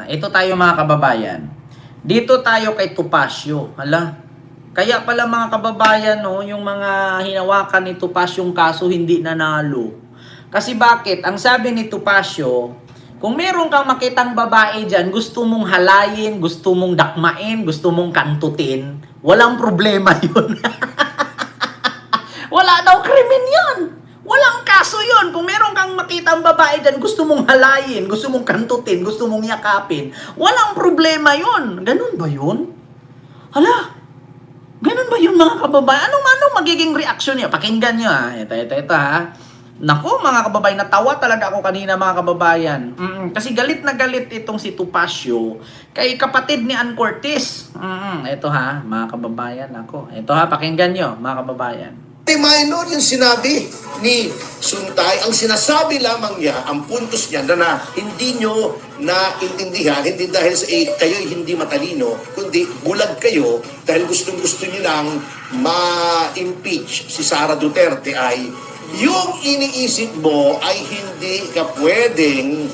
Ito tayo mga kababayan. Dito tayo kay Topacio. Hala, kaya pala mga kababayan, no, yung mga hinawakan ni Topacio yung kaso hindi nanalo. Kasi bakit? Ang sabi ni Topacio, kung meron kang makitang babae dyan, gusto mong halayin, gusto mong dakmain, gusto mong kantutin, walang problema yun. Wala daw krimen yun. Walang kaso yun. Kung meron kang makitang babae dyan, gusto mong halayin, gusto mong kantutin, gusto mong yakapin, walang problema yun. Ganun ba yun? Hala, ganun ba yun mga kababayan? Anong magiging reaksyon niya? Pakinggan nyo ha. Ito ha. Nako mga kababayan, natawa talaga ako kanina mga kababayan. Kasi galit na galit itong si Topacio kay kapatid ni Ann Curtis. Ito ha mga kababayan. Nako, ito ha, pakinggan nyo mga kababayan. Minor yung sinabi ni Suntay. Ang sinasabi lamang niya, ang puntos niya na hindi nyo naintindihan, hindi dahil sa kayo'y hindi matalino, kundi bulag kayo dahil gustong-gusto nyo lang ma-impeach si Sara Duterte ay yung iniisip mo ay hindi ka pwedeng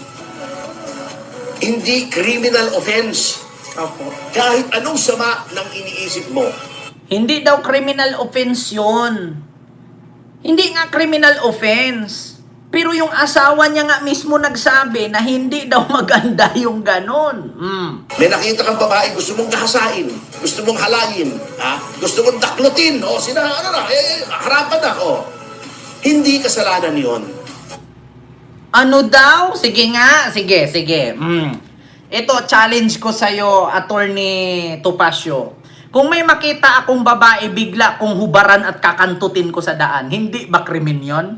hindi criminal offense. Kahit anong sama ng iniisip mo. Hindi daw criminal offense yun. Hindi nga criminal offense. Pero yung asawa niya nga mismo nagsabi na hindi daw maganda yung ganon. May nakita kang babae, gusto mong gahasain, gusto mong halayin, gusto mong daklutin, harapan na, Hindi kasalanan yon. Ano daw? Sige nga, sige. Ito, challenge ko sa'yo, Attorney Topacio. Kung may makita akong babae, bigla kong hubaran at kakantutin ko sa daan, hindi ba krimen yon?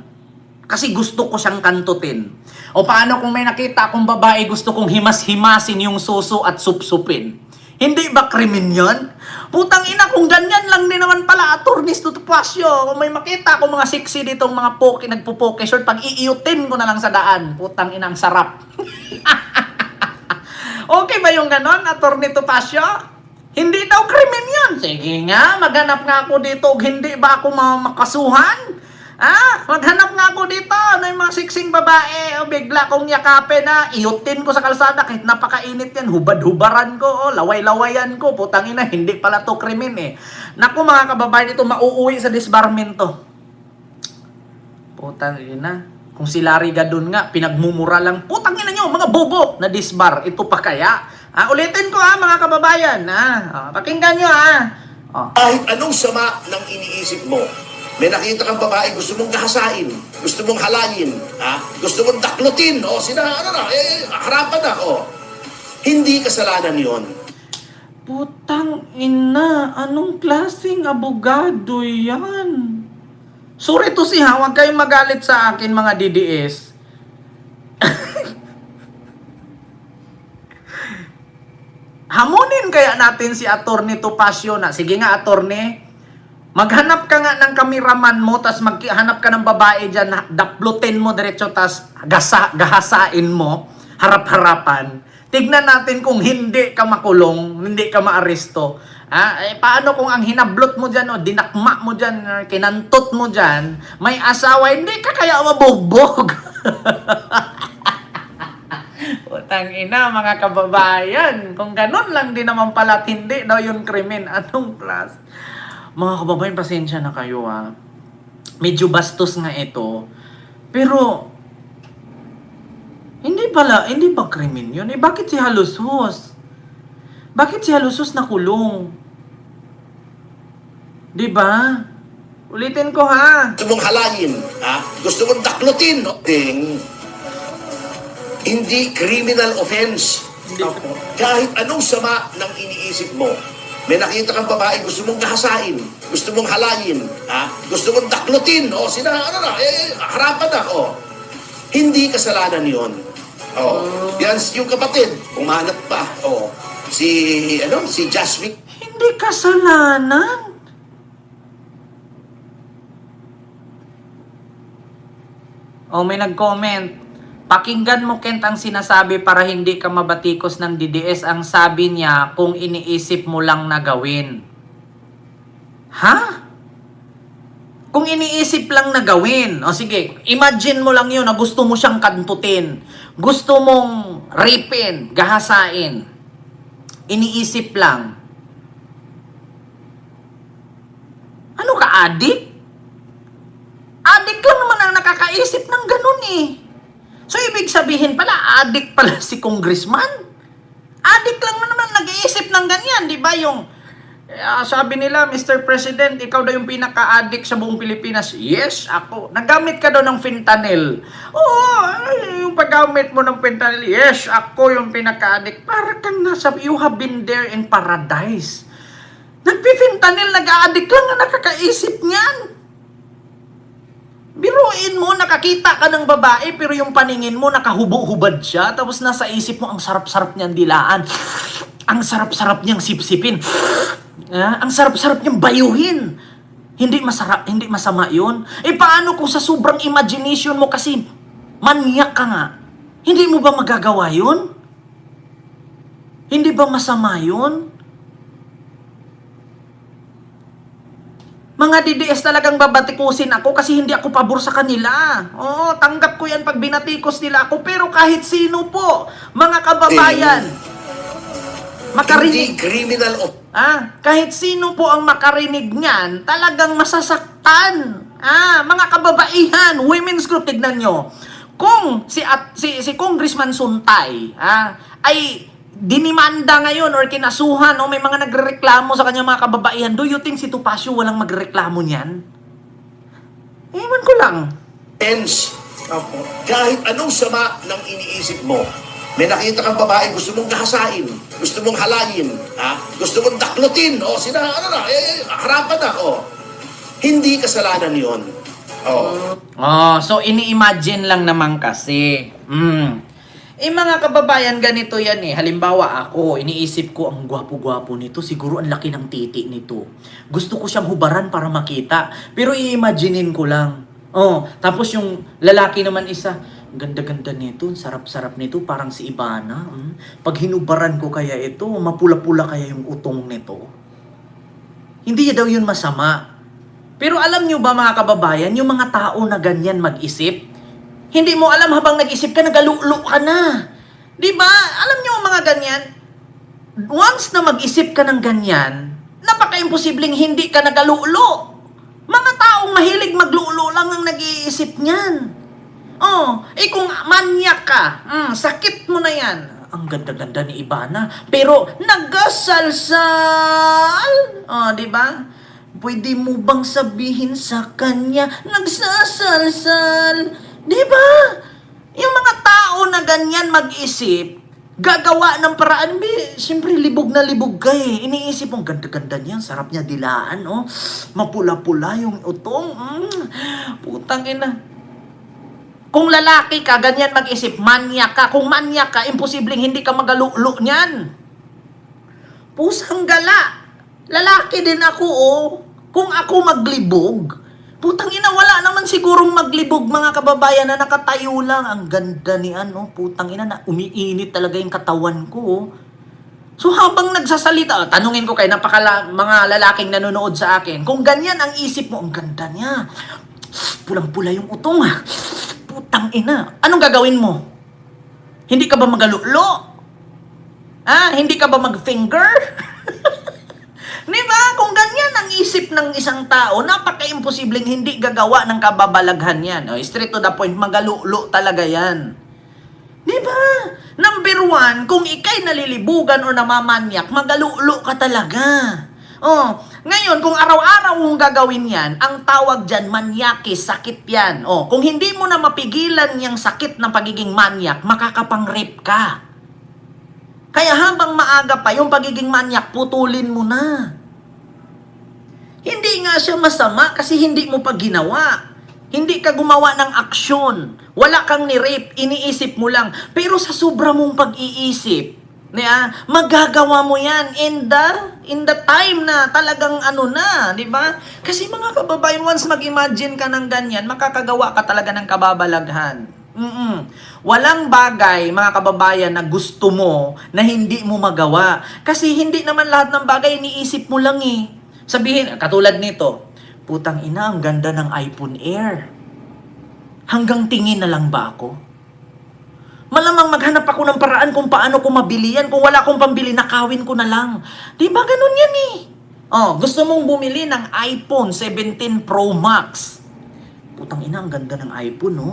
Kasi gusto ko siyang kantutin. O paano kung may nakita akong babae, gusto kong himas-himasin yung suso at supsupin? Hindi ba krimen yon? Putang ina, kung ganyan lang din naman pala, Attorney Topacio. Kung may makita akong mga sexy ditong mga poke, nagpo-poke short, pag iiyutin ko na lang sa daan. Putang ina, ang sarap. Okay ba yung ganon, Attorney Topacio? Hindi daw krimen yun. Sige nga, maghanap nga ako dito. Hindi ba ako makasuhan? Maghanap nga ako dito. Ano yung mga siksing babae? Bigla kong yakapin na. Iyutin ko sa kalsada kahit napakainit yan. Hubad-hubaran ko. Laway-lawayan ko. Putang ina, hindi pala to krimen eh. Naku mga kababayan, ito mauuwi sa disbarment to. Putang ina. Kung si Larry Gadon nga, pinagmumura lang. Putang ina nyo, mga bobo na disbar. Ito pa kaya? Ulitin ko mga kababayan. Pakinggan nyo Kahit anong sama ng iniisip mo, may nakita kang babae, gusto mong gahasain, gusto mong halayin, gusto mong daklutin, harapan na, Hindi kasalanan yon. Putang ina, anong klaseng abogado yan? Sorry to si huwag kayong magalit sa akin mga DDS. Hamunin kaya natin si Attorney Topacio na, sige nga Attorney, maghanap ka nga ng kameraman mo, tas maghanap ka ng babae dyan, daplutin mo diretso, tas gahasain mo, harap-harapan. Tignan natin kung hindi ka makulong, hindi ka maaresto. Paano kung ang hinablot mo dyan, dinakma mo dyan, kinantot mo dyan, may asawa, hindi ka kaya mabugbog. Putang ina mga kababayan, kung ganun lang din naman pala at hindi daw yung krimen, anong plus? Mga kababayan, pasensya na kayo medyo bastos nga ito, pero hindi ba krimen yun? Bakit si Halusos? Bakit si Halusos nakulong? Diba? Ulitin ko Gusto mong halayin, gusto mong daklutin, hindi criminal offense. Kahit anong sama ng iniisip mo, may nakita kang babae, gusto mong gahasain, gusto mong halayin, gusto mong daklutin, harapan na, Hindi kasalanan yon. Yan yung kapatid, umanap pa, si Jasmine. Hindi kasalanan. May nag-comment. Pakinggan mo, Kent, ang sinasabi para hindi ka mabatikos ng DDS. Ang sabi niya, kung iniisip mo lang na gawin. Kung iniisip lang na gawin, o sige, imagine mo lang yun na gusto mo siyang kantutin. Gusto mong rapin, gahasain. Iniisip lang. Ano ka, adik? Adik lang naman ang nakakaisip ng ganun eh. So, ibig sabihin pala, adik pala si congressman. Adik lang naman nag-iisip ng ganyan, di ba? Yung, sabi nila, Mr. President, ikaw daw yung pinaka-addict sa buong Pilipinas. Yes, ako. Nagamit ka daw ng fentanyl. Oo, yung paggamit mo ng fentanyl. Yes, ako yung pinaka-addict. Para kang nasa, you have been there in paradise. Nagpi-fentanyl, nag-a-addict lang na nakakaisip niyan. Biruin mo, nakakita ka ng babae, pero yung paningin mo, nakahubo-hubad siya. Tapos nasa isip mo, ang sarap-sarap niyang dilaan. Ang sarap-sarap niyang sipsipin. Ang sarap-sarap niyang bayuhin. Hindi masarap, hindi masama yun. Paano kung sa sobrang imagination mo kasi manyak ka nga? Hindi mo ba magagawa yun? Hindi ba masama yun? Mga DDS talagang babatikusin ako kasi hindi ako pabor sa kanila. Oo, tanggap ko yan pag binatikos nila ako. Pero kahit sino po, mga kababayan, makarinig. Hindi criminal of... Kahit sino po ang makarinig niyan, talagang masasaktan. Mga kababaihan, women's group, tignan nyo. Kung si Congressman Suntay, ay dinimanda ngayon or kinasuhan o may mga nagrereklamo sa kanya mga kababaihan, do you think si Topacio walang magreklamo niyan? Ewan ko lang. Hence, kahit anong sama ng iniisip mo, may nakita kang babae, gusto mong gahasain, gusto mong halayin, gusto mong daklutin, harapan na, Hindi kasalanan yon. So ini-imagine lang naman kasi. Mga kababayan, ganito yan eh. Halimbawa ako, iniisip ko, ang gwapo-gwapo nito, siguro ang laki ng titi nito. Gusto ko siyang hubaran para makita, pero i-imaginein ko lang. Tapos yung lalaki naman isa, ganda-ganda nito, sarap-sarap nito, parang si Ivana. Pag hinubaran ko kaya ito, mapula-pula kaya yung utong nito. Hindi daw yun masama. Pero alam nyo ba mga kababayan, yung mga tao na ganyan mag-isip, hindi mo alam habang nag-isip ka, nagalulo ka na. Diba? Alam nyo mga ganyan, once na mag-isip ka ng ganyan, napaka-imposibleng hindi ka nagalulo. Mga taong mahilig maglulo lang ang nag-iisip niyan. Kung manyak ka, sakit mo na yan. Ang ganda-ganda ni Ivana, pero nagsasalsal. Di ba? Pwede mo bang sabihin sa kanya, nagsasalsal? Di ba? Yung mga tao na ganyan mag-isip, gagawa ng paraan, siyempre libog na libog ka eh. Iniisip mong ganda-ganda niya, sarap niya dilaan, mapula-pula yung utong. Putang ina. Kung lalaki ka, ganyan mag-isip, manyak ka. Kung manyak ka, imposibleng hindi ka magalulo niyan. Pusang gala. Lalaki din ako, Kung ako maglibog, putang ina, wala naman sigurong maglibog mga kababayan na nakatayo lang. Ang ganda ni putang ina na umiinit talaga yung katawan ko. So habang nagsasalita, tanungin ko kay mga lalaking nanonood sa akin, kung ganyan ang isip mo, ang ganda niya. Pulang-pula yung utong. Putang ina. Anong gagawin mo? Hindi ka ba magalulo? Hindi ka ba mag-finger? Diba? Kung ganyan ang isip ng isang tao, napaka-imposibleng hindi gagawa ng kababalaghan yan. Straight to the point, magalulo talaga yan. Diba? Number one, kung ikay nalilibugan o namamanyak, magalulo ka talaga. Ngayon, kung araw-araw mong gagawin yan, ang tawag dyan, manyakis, sakit yan. Kung hindi mo na mapigilan yung sakit ng pagiging manyak, makakapang-rape ka. Kaya habang maaga pa, yung pagiging manyak, putulin mo na. Hindi nga siya masama kasi hindi mo pa ginawa. Hindi ka gumawa ng aksyon. Wala kang ni-rape, iniisip mo lang. Pero sa sobra mong pag-iisip, magagawa mo yan in the time na talagang di ba? Kasi mga kababayan, once mag-imagine ka ng ganyan, makakagawa ka talaga ng kababalaghan. Walang bagay, mga kababayan, na gusto mo na hindi mo magawa. Kasi hindi naman lahat ng bagay iniisip mo lang eh. Sabihin, katulad nito, Putang ina, ang ganda ng iPhone Air. Hanggang tingin na lang ba ako? Malamang maghanap ako ng paraan kung paano ko mabili yan. Kung wala akong pambili, nakawin ko na lang. Di ba ganun yan eh? Oh, gusto mong bumili ng iPhone 17 Pro Max. Putang ina, ang ganda ng iPhone, no?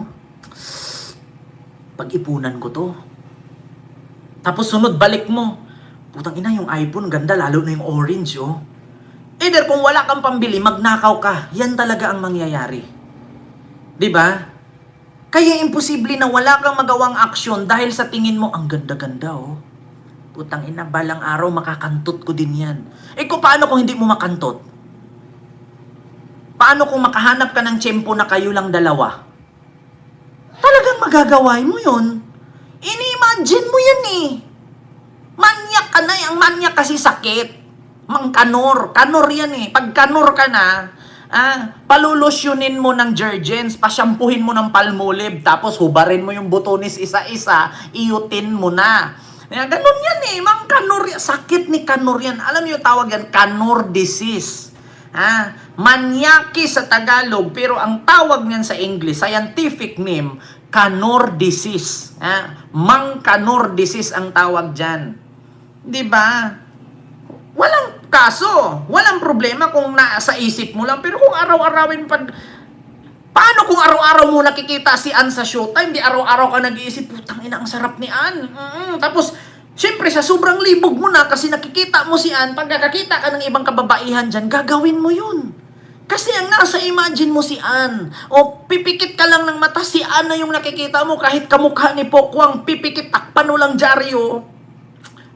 Pag-ipunan ko to. Tapos sunod, balik mo. Putang ina, yung iPhone, ganda, lalo na yung orange, oh. Either kung wala kang pambili, magnakaw ka. Yan talaga ang mangyayari. Di ba? Kaya imposible na wala kang magawang aksyon dahil sa tingin mo, ang ganda-ganda, oh. Putang ina, balang araw makakantot ko din yan. Kung paano kung hindi mo makantot? Paano kung makahanap ka ng tiyempo na kayo lang dalawa? Talagang magagawa mo yun. Ini-imagine mo yan eh. Manyak ka na, ang manyak kasi sakit. Kanor yan eh. Pag kanor ka na, palulusyonin mo ng Jergens, pasyampuhin mo ng Palmolive, tapos hubarin mo yung butonis isa-isa, iyutin mo na. Ganun yan eh, kanor yan. Sakit ni kanor yan. Alam niyo tawag yan, kanor disease. Manyaki sa Tagalog, pero ang tawag niyan sa English, scientific name, kanor disease. Kanor disease ang tawag dyan. Di ba? Walang kaso, walang problema kung nasa isip mo lang. Pero kung araw-arawin paano kung araw-araw mo nakikita si Ann sa Showtime, di araw-araw ka nag-iisip, putang ina, ang sarap ni Ann. Tapos, syempre, sa sobrang libog mo na, kasi nakikita mo si Ann, pag nakakita ka ng ibang kababaihan dyan, gagawin mo yun. Kasi ang nasa imagine mo si Ann. O pipikit ka lang ng mata, si Ann na yung nakikita mo, kahit kamukha ni Pokwang, pipikit, takpan mo lang dyaryo.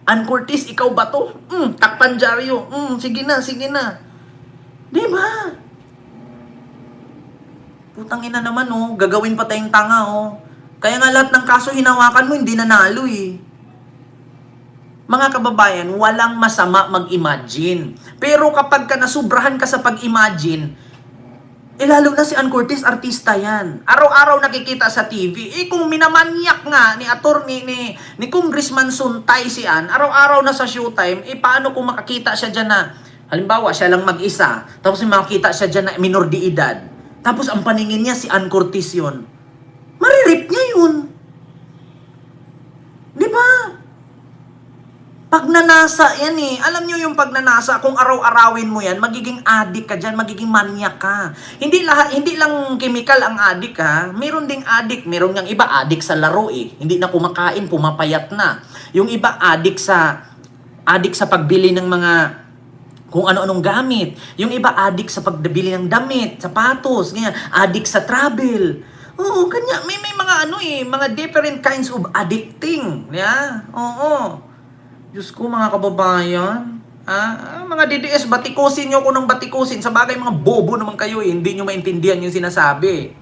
Ann Curtis, ikaw ba to? Takpan dyaryo. Sige na, sige na. Di ba? Putang ina naman, oh. Gagawin pa tayong tanga, oh. Kaya nga lahat ng kaso hinawakan mo, hindi nanalo, eh. Mga kababayan, walang masama mag-imagine. Pero kapag ka nasubrahan ka sa pag-imagine, lalo na si Ann Curtis, artista yan. Araw-araw nakikita sa TV. Kung minamanyak nga ni attorney ni Congressman Suntay si Ann, araw-araw na sa Showtime, paano kung makakita siya dyan na, halimbawa, siya lang mag-isa, tapos makakita siya dyan na minor de edad, tapos ang paningin niya si Ann Curtis yun, maririp niya yun. Di ba? Pagnanasa yan eh. Alam nyo yung pagnanasa, kung araw-arawin mo yan, magiging addict ka dyan, magiging manyak ka. Hindi lang chemical ang addict ha. Meron ding addict. Meron yung iba addict sa laro eh. Hindi na kumakain, pumapayat na. Yung iba addict sa pagbili ng mga kung ano-anong gamit. Yung iba addict sa pagbili ng damit, sapatos, ganyan. Addict sa travel. Oo, kanya may mga mga different kinds of addicting. Yeah? Oo. Diyos ko, mga kababayan. Mga DDS, batikusin nyo ko ng batikusin. Sa bagay, mga bobo naman kayo eh. Hindi nyo maintindihan yung sinasabi.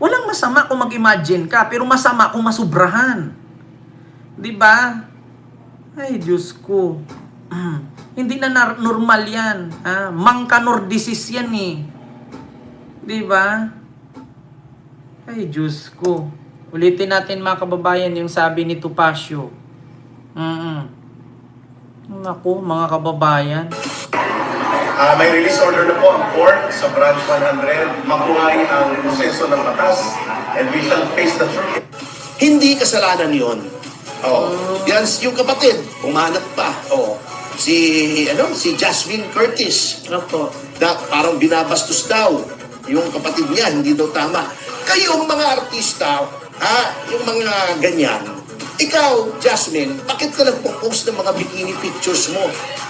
Walang masama kung mag-imagine ka, pero masama kung masubrahan. Di ba? Ay, Diyos ko. Hindi na normal yan. Kanor disease yan eh. Di ba? Ay, Diyos ko. Ulitin natin mga kababayan yung sabi ni Topacio. Naku, mga kababayan. May release order na po ang court sa branch 100. Mabuhay ang proseso ng batas and we shall face the truth. Hindi kasalanan yon. Yan yung kapatid, umanap pa. Si Jasmine Curtis. Parang binabastos daw yung kapatid niya, hindi daw tama. Kayong mga artista, yung mga ganyan, ikaw, Jasmine, bakit ka nagpo-post ng mga bikini pictures mo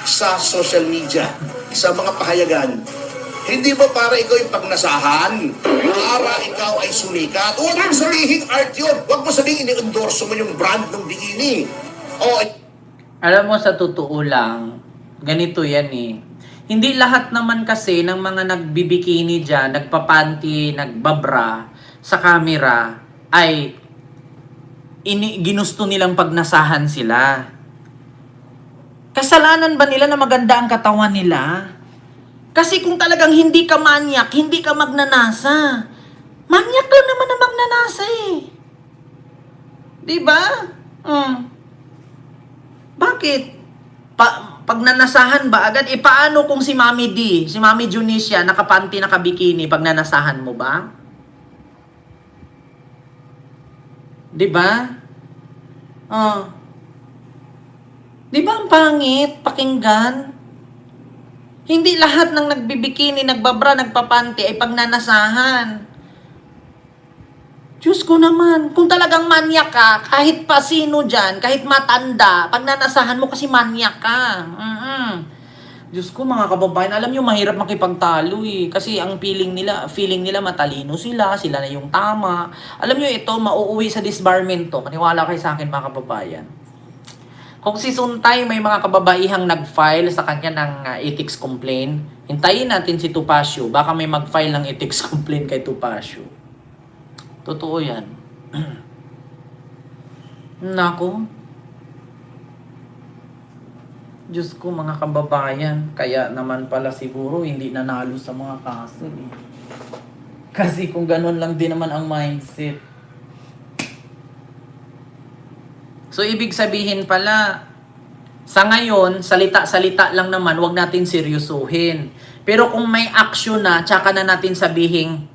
sa social media, sa mga pahayagan? Hindi ba para ikaw yung pagnasahan? Para ikaw ay sumikat? Huwag mo sabihin art yun. Huwag mo sabihin ini-endorso mo yung brand ng bikini. Alam mo, sa totoo lang, ganito yan eh. Hindi lahat naman kasi ng mga nagbibikini dyan, nagpapanty, nagbabra sa camera, ay ginusto nilang pagnasahan sila. Kasalanan ba nila na maganda ang katawan nila? Kasi kung talagang hindi ka manyak, hindi ka magnanasa. Manyak lang naman na magnanasa eh. Diba? Bakit? Pagnanasahan ba agad? Paano kung si Mami D, si Mami Junicia, nakapanty, nakabikini, pagnanasahan mo ba? Di ba? Di ba ang pangit? Pakinggan. Hindi lahat ng nagbibikini, nagbabra, nagpapanty ay pagnanasahan. Diyos ko naman, kung talagang manyak ka, kahit pa sino dyan, kahit matanda, pagnanasahan mo kasi manyak ka. Diyos ko mga kababayan, alam nyo, mahirap makipagtalo eh. Kasi ang feeling nila matalino sila na yung tama. Alam nyo ito, mauuwi sa disbarment to. Maniwala kayo sa akin mga kababayan. Kung si Suntay may mga kababaihang nag-file sa kanya ng ethics complaint, hintayin natin si Topacio. Baka may mag-file ng ethics complaint kay Topacio. Totoo yan. Nako. Diyos ko mga kababayan, kaya naman pala siguro hindi nanalo sa mga kaso eh. Kasi kung ganun lang din naman ang mindset. So ibig sabihin pala, sa ngayon, salita-salita lang naman, wag natin seryosuhin. Pero kung may action na, tsaka na natin sabihin,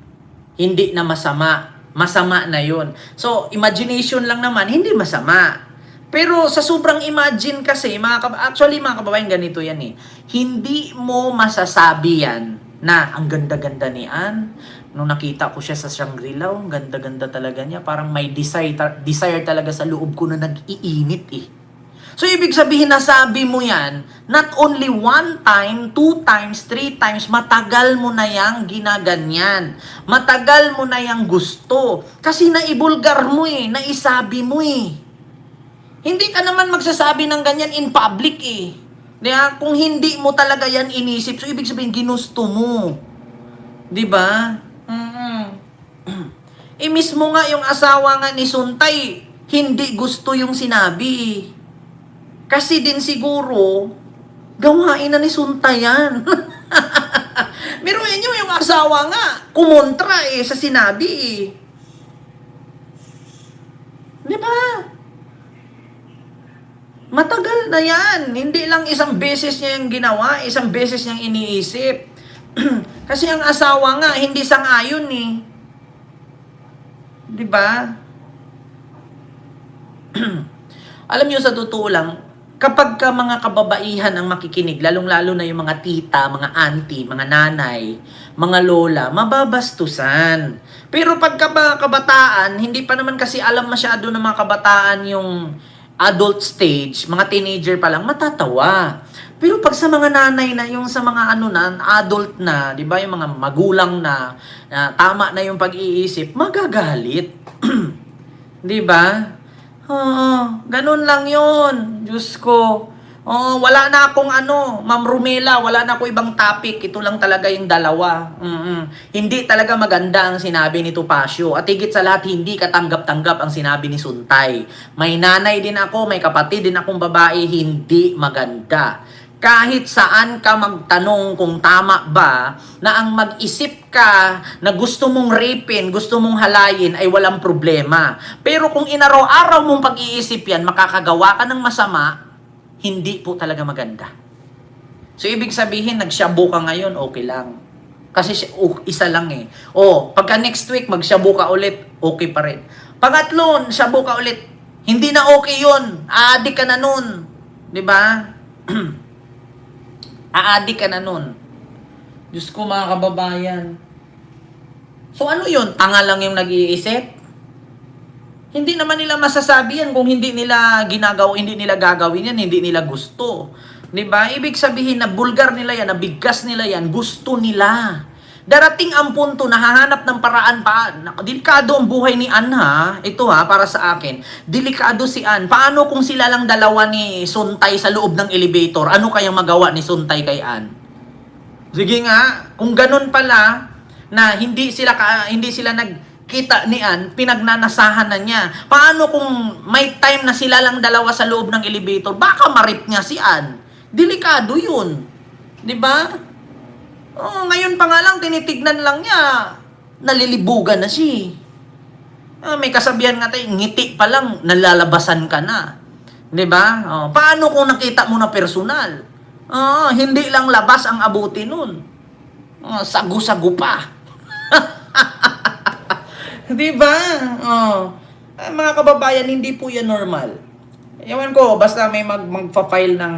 hindi na masama. Masama na yun. So, imagination lang naman, hindi masama. Pero sa sobrang imagine kasi, actually mga kababayan, ganito yan eh. Hindi mo masasabi yan na ang ganda-ganda ni Ann. Nung nakita ko siya sa Shangri-La, ang ganda-ganda talaga niya. Parang may desire talaga sa loob ko na nag-iinit eh. So, ibig sabihin, nasabi mo yan, not only 1 time, 2 times, 3 times, matagal mo na yang ginaganyan. Matagal mo na yang gusto. Kasi naibulgar mo eh, naisabi mo eh. Hindi ka naman magsasabi ng ganyan in public eh. Diba? Kung hindi mo talaga yan inisip, so ibig sabihin, ginusto mo. Diba? Mismo nga yung asawa nga ni Suntay, hindi gusto yung sinabi. Kasi din siguro, gawain na ni Suntay yan. Meron nyo yung asawa nga, kumontra eh, sa sinabi eh. Di ba? Matagal na yan. Hindi lang isang beses niya yung ginawa, isang beses niyang iniisip. Kasi ang asawa nga, hindi sang-ayon eh. Di ba? Alam niyo sa totoo lang, kapag ka mga kababaihan ang makikinig, lalong-lalo na yung mga tita, mga auntie, mga nanay, mga lola, mababastusan. Pero pagka mga kabataan, hindi pa naman kasi alam masyado ng mga kabataan yung adult stage, mga teenager pa lang, matatawa. Pero pag sa mga nanay na, yung sa mga adult na, di ba, yung mga magulang na tama na yung pag-iisip, magagalit. Di ba? Ganun lang yun. Diyos ko. Wala na akong Ma'am Rumela, wala na akong ibang topic. Ito lang talaga yung dalawa. Hindi talaga maganda ang sinabi ni Topacio. At higit sa lahat, hindi katanggap-tanggap ang sinabi ni Suntay. May nanay din ako, may kapatid din akong babae, hindi maganda. Kahit saan ka magtanong kung tama ba, na ang mag-isip ka na gusto mong rapin, gusto mong halayin ay walang problema. Pero kung inaraw-araw mong pag-iisip yan, makakagawa ka ng masama, hindi po talaga maganda. So, ibig sabihin, nagsyabu ka ngayon, okay lang. Kasi isa lang eh. Pagka next week, magsyabu ka ulit, okay pa rin. Pangatlo, syabu ka ulit, hindi na okay yun. Aadik ka na nun. Diba? Aadik ka na nun. Diyos ko mga kababayan. So ano yun? Tanga lang yung nag-iisip? Hindi naman nila masasabi yan kung hindi nila gagawin yan, hindi nila gusto. Diba? Ibig sabihin na bulgar nila yan, na bigkas nila yan, gusto nila. Darating ang punto na hahanap ng paraan pa. Delikado ang buhay ni Ann ha. Ito ha, para sa akin. Delikado si Ann. Paano kung sila lang dalawa ni Suntay sa loob ng elevator? Ano kayang magawa ni Suntay kay Ann? Sige nga, kung ganun pala, na hindi sila nagkita ni Ann, pinagnanasahan na niya. Paano kung may time na sila lang dalawa sa loob ng elevator? Baka marip niya si Ann. Delikado yun. Diba? Ngayon pa nga lang, tinitignan lang niya, nalilibugan na siya. May kasabihan nga tayo, ngiti pa lang, nalalabasan ka na. Diba? Paano kung nakita mo na personal? Hindi lang labas ang abuti nun. Sagu-sagu pa. Di ba? Mga kababayan, hindi po yan normal. Ewan ko, basta may magpa-file ng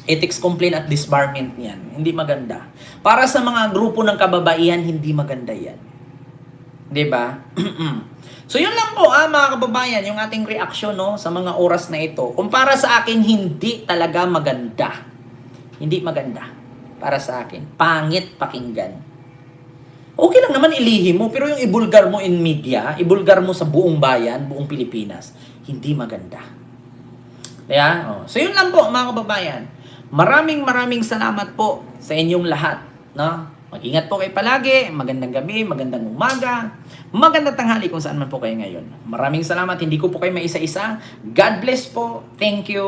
ethics complaint at disbarment niyan. Hindi maganda. Para sa mga grupo ng kababaihan, hindi maganda yan. Di ba? So yun lang po mga kababayan, yung ating reaction sa mga oras na ito. Kung para sa akin, hindi talaga maganda. Hindi maganda. Para sa akin. Pangit pakinggan. Okay lang naman ilihim mo, pero yung ibulgar mo in media, ibulgar mo sa buong bayan, buong Pilipinas, hindi maganda. Kaya, so yun lang po mga kababayan. Maraming salamat po sa inyong lahat. No? Mag-ingat po kayo palagi. Magandang gabi, magandang umaga, magandang tanghali kung saan man po kayo ngayon. Maraming salamat. Hindi ko po kayo maisa-isa. God bless po. Thank you.